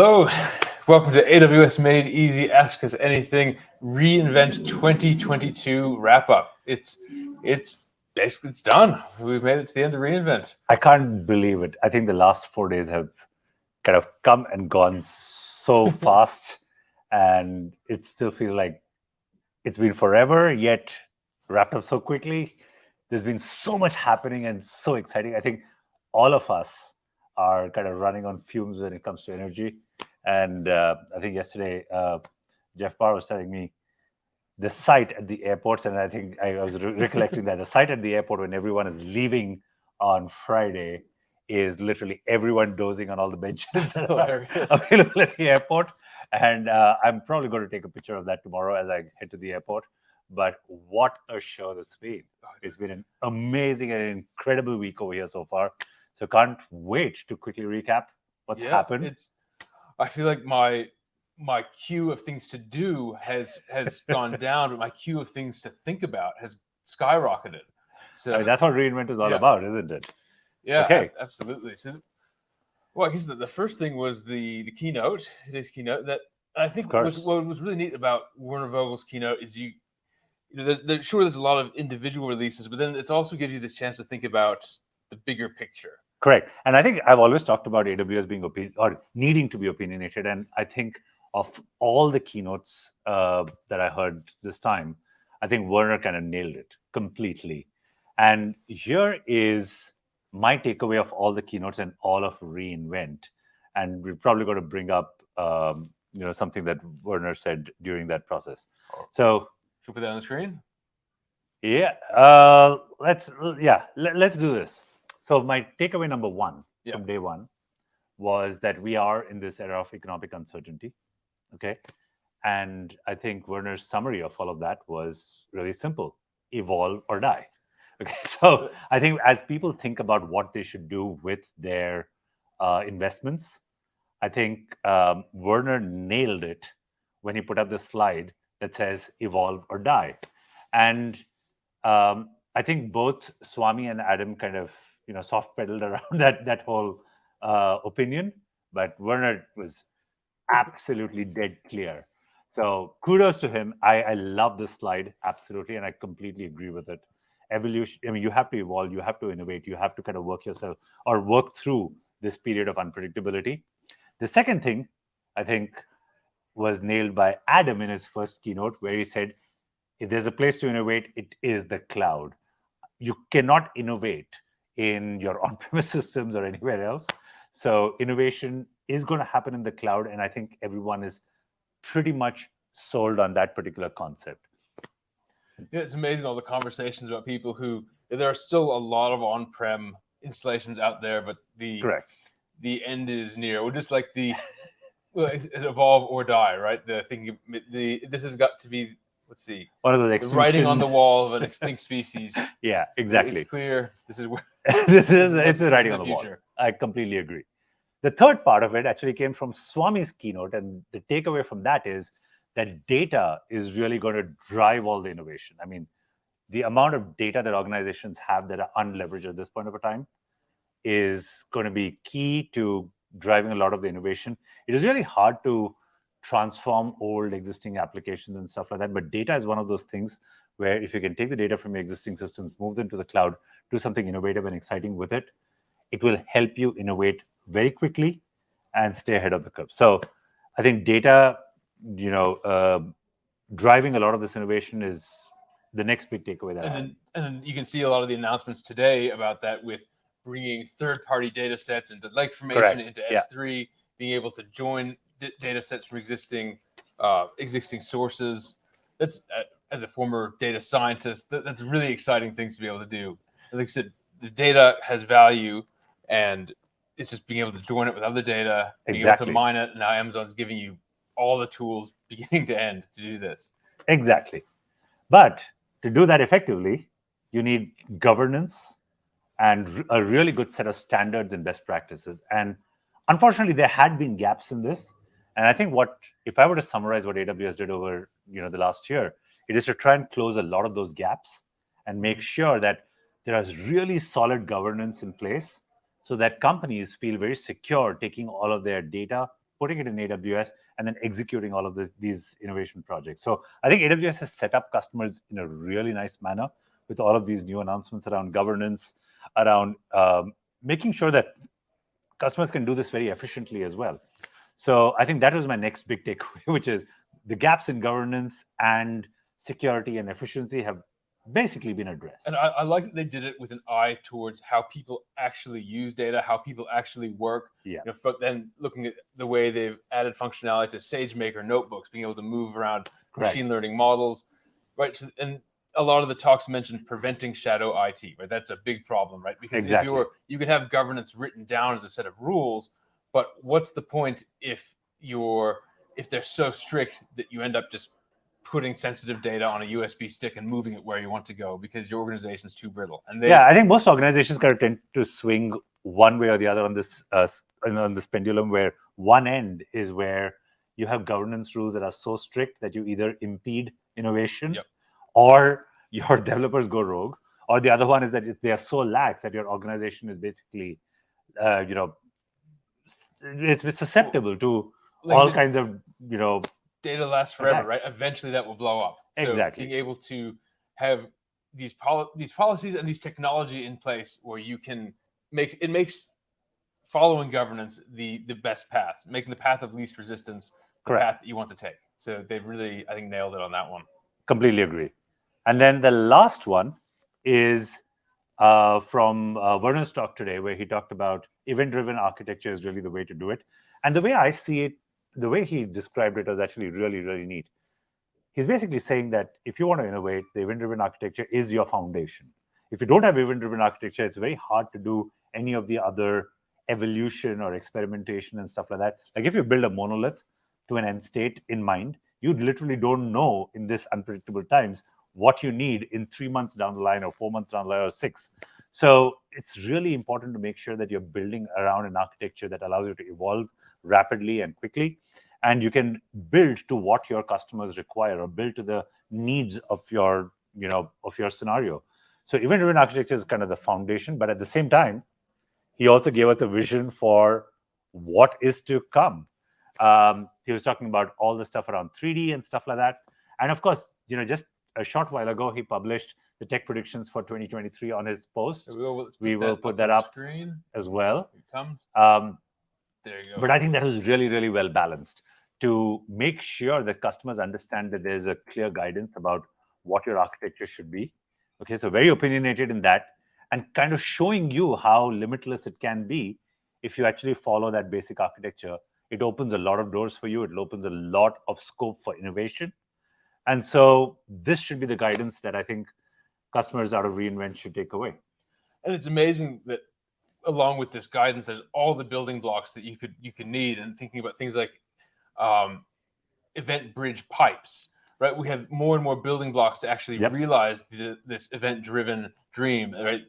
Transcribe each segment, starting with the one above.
Hello, welcome to AWS Made Easy, Ask Us Anything, reInvent 2022 wrap up. It's basically it's done. We've made it to the end of reInvent. I can't believe it. I think the last 4 days have kind of come and gone so fast, and it still feels like it's been forever, yet wrapped up so quickly. There's been so much happening and so exciting. I think all of us are kind of running on fumes when it comes to energy. And I think yesterday, Jeff Barr was telling me the site at the airports, and I think I was recollecting that the site at the airport when everyone is leaving on Friday is literally everyone dozing on all the benches that are available at the airport. And I'm probably going to take a picture of that tomorrow as I head to the airport. But what a show that's been. It's been an amazing and incredible week over here so far. So can't wait to quickly recap what's happened. I feel like my queue of things to do has gone down, but my queue of things to think about has skyrocketed. So I mean, that's what reInvent is all about, isn't it? Yeah, okay. Absolutely. So, well, I guess the first thing was the keynote, today's keynote. That I think what was really neat about Werner Vogel's keynote is there's a lot of individual releases, but then it also gives you this chance to think about the bigger picture. Correct. And I think I've always talked about AWS being or needing to be opinionated. And I think of all the keynotes that I heard this time, I think Werner kind of nailed it completely. And here is my takeaway of all the keynotes and all of reInvent. And we're probably going to bring up something that Werner said during that process. So should we put that on the screen? Yeah. Let's do this. So my takeaway number one from day one was that we are in this era of economic uncertainty. Okay. And I think Werner's summary of all of that was really simple: evolve or die. Okay. So I think as people think about what they should do with their investments, I think Werner nailed it when he put up the slide that says evolve or die. And I think both Swami and Adam kind of soft pedaled around that whole opinion, but Werner was absolutely dead clear. So kudos to him. I love this slide, absolutely, and I completely agree with it. Evolution, I mean, you have to evolve, you have to innovate, you have to kind of work through this period of unpredictability. The second thing, I think, was nailed by Adam in his first keynote, where he said, if there's a place to innovate, it is the cloud. You cannot innovate in your on-premise systems or anywhere else. So innovation is going to happen in the cloud, and I think everyone is pretty much sold on that particular concept. Yeah, it's amazing all the conversations about people who there are still a lot of on-prem installations out there, but the end is near. Or just like evolve or die, right? This has got to be. Let's see. One of those the writing on the wall of an extinct species. Yeah, exactly. It's clear. This is where it's the writing on the wall. I completely agree. The third part of it actually came from Swami's keynote, and the takeaway from that is that data is really going to drive all the innovation. I mean, the amount of data that organizations have that are unleveraged at this point of a time is going to be key to driving a lot of the innovation. It is really hard to transform old existing applications and stuff like that. But data is one of those things where if you can take the data from your existing systems, move them to the cloud, do something innovative and exciting with it, it will help you innovate very quickly and stay ahead of the curve. So I think data, driving a lot of this innovation is the next big takeaway that and then you can see a lot of the announcements today about that with bringing third-party data sets into lake formation into S3, being able to join data sets from existing sources. That's as a former data scientist, that's really exciting things to be able to do. And like I said, the data has value, and it's just being able to join it with other data, being able to mine it. And now Amazon's giving you all the tools beginning to end to do this. Exactly. But to do that effectively, you need governance and a really good set of standards and best practices. And unfortunately, there had been gaps in this. And I think if I were to summarize what AWS did over the last year, it is to try and close a lot of those gaps and make sure that there is really solid governance in place so that companies feel very secure taking all of their data putting it in AWS, and then executing all of these innovation projects. So I think AWS has set up customers in a really nice manner with all of these new announcements around governance, around making sure that customers can do this very efficiently as well. So I think that was my next big takeaway, which is the gaps in governance and security and efficiency have basically been addressed. And I like that they did it with an eye towards how people actually use data, how people actually work. Yeah. But then looking at the way they've added functionality to SageMaker notebooks, being able to move around machine learning models, right? So, and a lot of the talks mentioned preventing shadow IT, right? That's a big problem, right? Because if you can have governance written down as a set of rules, but what's the point if they're so strict that you end up just putting sensitive data on a USB stick and moving it where you want to go because your organization's too brittle. And I think most organizations kind of tend to swing one way or the other on this pendulum, where one end is where you have governance rules that are so strict that you either impede innovation or your developers go rogue, or the other one is that they are so lax that your organization is basically, it's susceptible to all kinds of, data lasts forever, right? Eventually that will blow up. So exactly. Being able to have these policies and these technology in place where you can makes following governance the best path, making the path of least resistance the path that you want to take. So they've really, I think, nailed it on that one. Completely agree. And then the last one is from Vernon's talk today, where he talked about event-driven architecture is really the way to do it. And the way I see it, the way he described it was actually really, really neat. He's basically saying that if you want to innovate, the event-driven architecture is your foundation. If you don't have event-driven architecture, it's very hard to do any of the other evolution or experimentation and stuff like that. Like if you build a monolith to an end state in mind, you literally don't know in this unpredictable times what you need in 3 months down the line or 4 months down the line or 6. So it's really important to make sure that you're building around an architecture that allows you to evolve rapidly and quickly, and you can build to what your customers require or build to the needs of your scenario. So event-driven architecture is kind of the foundation, but at the same time, he also gave us a vision for what is to come. He was talking about all the stuff around 3D and stuff like that. And of course, just a short while ago, he published the tech predictions for 2023 on his post. We will put that up screen as well. Here it comes. There you go. But I think that was really, really well balanced to make sure that customers understand that there's a clear guidance about what your architecture should be. Okay, so very opinionated in that, and kind of showing you how limitless it can be if you actually follow that basic architecture. It opens a lot of doors for you. It opens a lot of scope for innovation. And so this should be the guidance that I think customers out of reInvent should take away. And it's amazing that along with this guidance, there's all the building blocks that you could need. And thinking about things like event bridge pipes, right? We have more and more building blocks to actually realize this event-driven dream, right?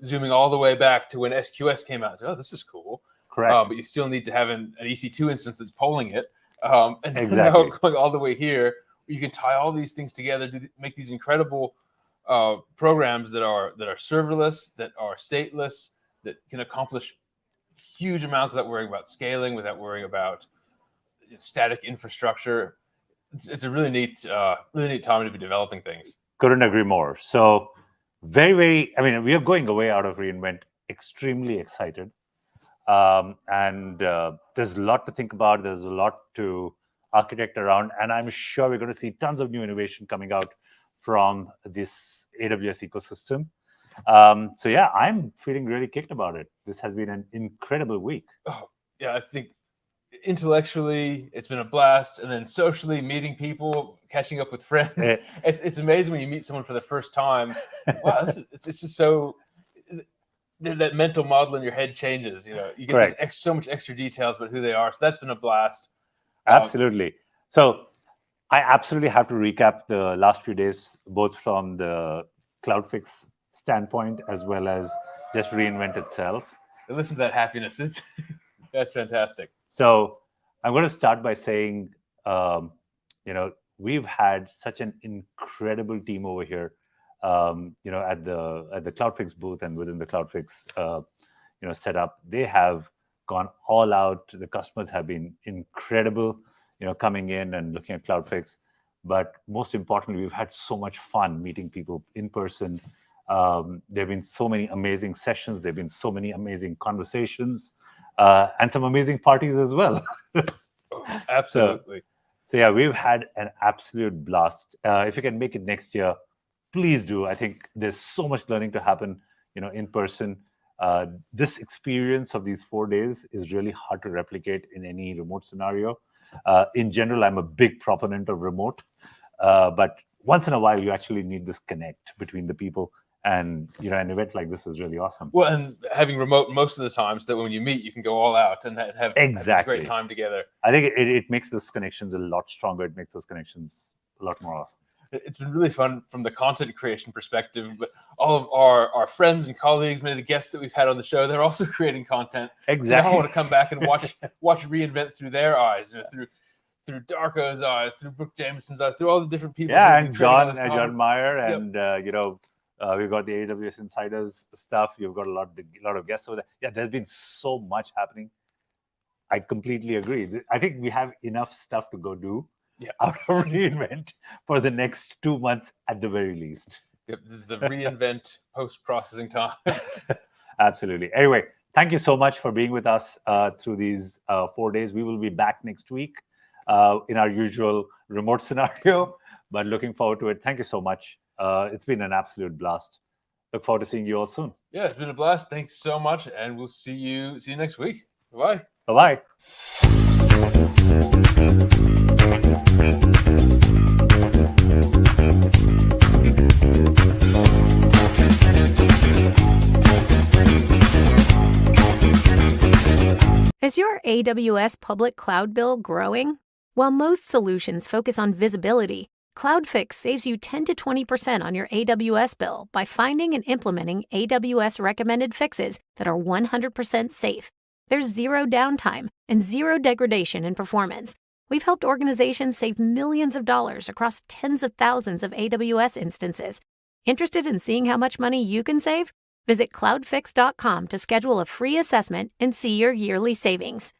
Zooming all the way back to when SQS came out. So, oh, this is cool. Correct. But you still need to have an EC2 instance that's polling it. And now going all the way here, you can tie all these things together to make these incredible programs that are serverless, that are stateless, that can accomplish huge amounts without worrying about scaling, without worrying about static infrastructure. It's a really neat time to be developing things. Couldn't agree more. So very, very, I mean, we are going away out of reInvent extremely excited. And there's a lot to think about. There's a lot to architect around. And I'm sure we're going to see tons of new innovation coming out from this AWS ecosystem. So yeah, I'm feeling really kicked about it. This has been an incredible week. Oh, yeah, I think intellectually it's been a blast, and then socially meeting people, catching up with friends. It's amazing when you meet someone for the first time. Wow, it's just so that mental model in your head changes. You get so much extra details about who they are. So that's been a blast. Absolutely. So I absolutely have to recap the last few days, both from the CloudFix standpoint as well as just reInvent itself. And listen to that happiness. That's fantastic. So I'm going to start by saying, we've had such an incredible team over here, at the CloudFix booth and within the CloudFix, setup. They have gone all out. The customers have been incredible, coming in and looking at CloudFix. But most importantly, we've had so much fun meeting people in person. There have been so many amazing sessions. There have been so many amazing conversations, and some amazing parties as well. Absolutely. So yeah, we've had an absolute blast. If you can make it next year, please do. I think there's so much learning to happen, in person. This experience of these 4 days is really hard to replicate in any remote scenario. In general, I'm a big proponent of remote, but once in a while, you actually need this connect between the people. And an event like this is really awesome. Well, and having remote most of the time, so that when you meet, you can go all out and have a great time together. I think it makes those connections a lot stronger. It makes those connections a lot more awesome. It's been really fun from the content creation perspective. But all of our friends and colleagues, many of the guests that we've had on the show, they're also creating content. Exactly. So I want to come back and watch reInvent through their eyes, through Darko's eyes, through Brooke Jameson's eyes, through all the different people. Yeah, and John Meyer, and we've got the AWS Insiders stuff. You've got a lot of guests over there. Yeah, there's been so much happening. I completely agree. I think we have enough stuff to go do out of reInvent for the next 2 months at the very least. Yep, this is the reInvent post-processing time. Absolutely. Anyway, thank you so much for being with us through these 4 days. We will be back next week in our usual remote scenario, but looking forward to it. Thank you so much. It's been an absolute blast. Look forward to seeing you all soon. Yeah, it's been a blast. Thanks so much, and we'll see you next week. Bye-bye. Bye-bye. Is your AWS public cloud bill growing? While most solutions focus on visibility, CloudFix saves you 10 to 20% on your AWS bill by finding and implementing AWS recommended fixes that are 100% safe. There's zero downtime and zero degradation in performance. We've helped organizations save millions of dollars across tens of thousands of AWS instances. Interested in seeing how much money you can save? Visit cloudfix.com to schedule a free assessment and see your yearly savings.